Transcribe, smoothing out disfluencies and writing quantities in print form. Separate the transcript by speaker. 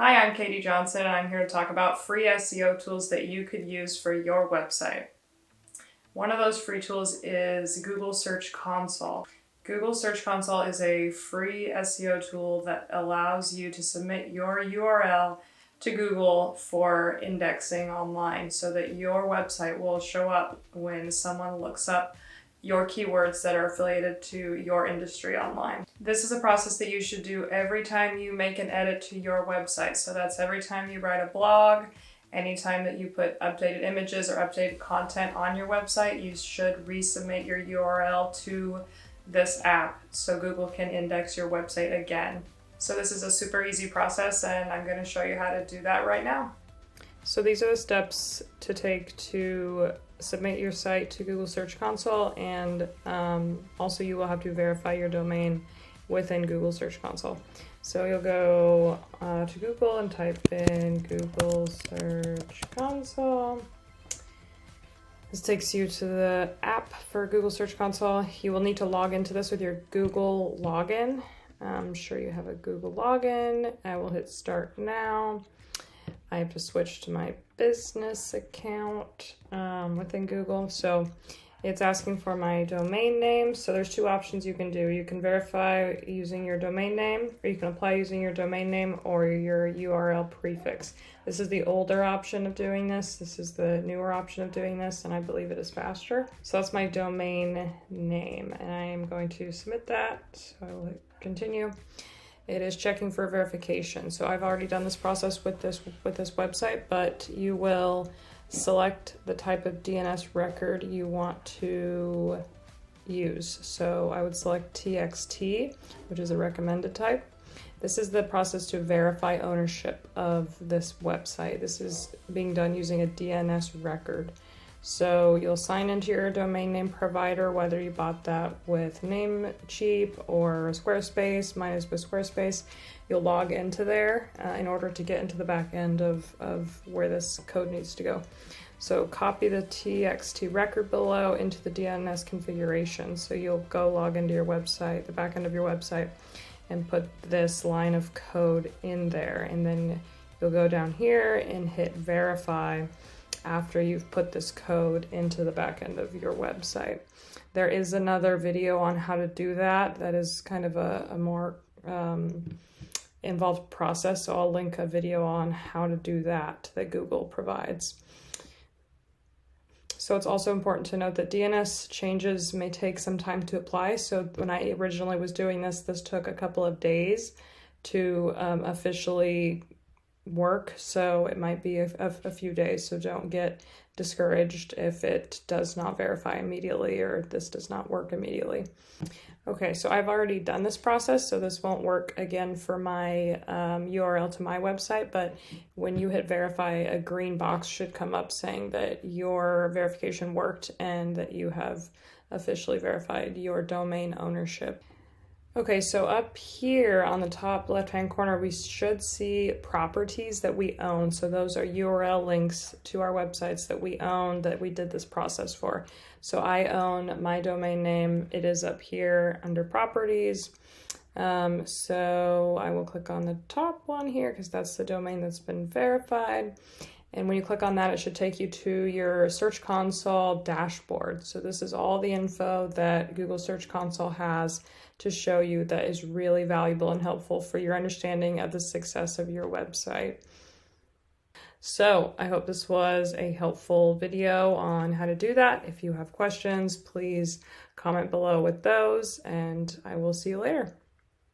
Speaker 1: Hi, I'm Katie Johnson, and I'm here to talk about free SEO tools that you could use for your website. One of those free tools is Google Search Console. Google Search Console is a free SEO tool that allows you to submit your URL to Google for indexing online so that your website will show up when someone looks up your keywords that are affiliated to your industry online. This is a process that you should do every time you make an edit to your website. So that's every time you write a blog, anytime that you put updated images or updated content on your website, you should resubmit your URL to this app so Google can index your website again. So this is a super easy process, and I'm going to show you how to do that right now. So these are the steps to take to submit your site to Google Search Console, and also you will have to verify your domain within Google Search Console. So you'll go to Google and type in Google Search Console. This takes you to the app for Google Search Console. You will need to log into this with your Google login. I'm sure you have a Google login. I will hit start now. I have to switch to my business account within Google. So it's asking for my domain name. So there's two options you can do. You can verify using your domain name, or you can apply using your domain name or your URL prefix. This is the older option of doing this. This is the newer option of doing this, and I believe it is faster. So that's my domain name, and I am going to submit that. So I will hit continue. It is checking for verification. So I've already done this process with this website, but you will select the type of DNS record you want to use. So I would select TXT, which is a recommended type. This is the process to verify ownership of this website. This is being done using a DNS record. So you'll sign into your domain name provider, whether you bought that with Namecheap or Squarespace. Mine is with Squarespace. You'll log into there in order to get into the back end of where this code needs to go. So copy the TXT record below into the DNS configuration. So you'll go log into your website, the back end of your website, and put this line of code in there. And then you'll go down here and hit verify after you've put this code into the back end of your website. There is another video on how to do that. That is kind of a more involved process. So I'll link a video on how to do that Google provides. So it's also important to note that DNS changes may take some time to apply. So when I originally was doing this, this took a couple of days to officially work, so it might be a few days, so don't get discouraged if it does not verify immediately or this does not work immediately. Okay, so I've already done this process, so this won't work again for my URL to my website, but when you hit verify, a green box should come up saying that your verification worked and that you have officially verified your domain ownership. Okay, so up here on the top left-hand corner, we should see properties that we own. So those are URL links to our websites that we own, that we did this process for. So I own my domain name. It is up here under properties. So I will click on the top one here because that's the domain that's been verified. And when you click on that, it should take you to your Search Console dashboard. So this is all the info that Google Search Console has to show you that is really valuable and helpful for your understanding of the success of your website. So I hope this was a helpful video on how to do that. If you have questions, please comment below with those, and I will see you later.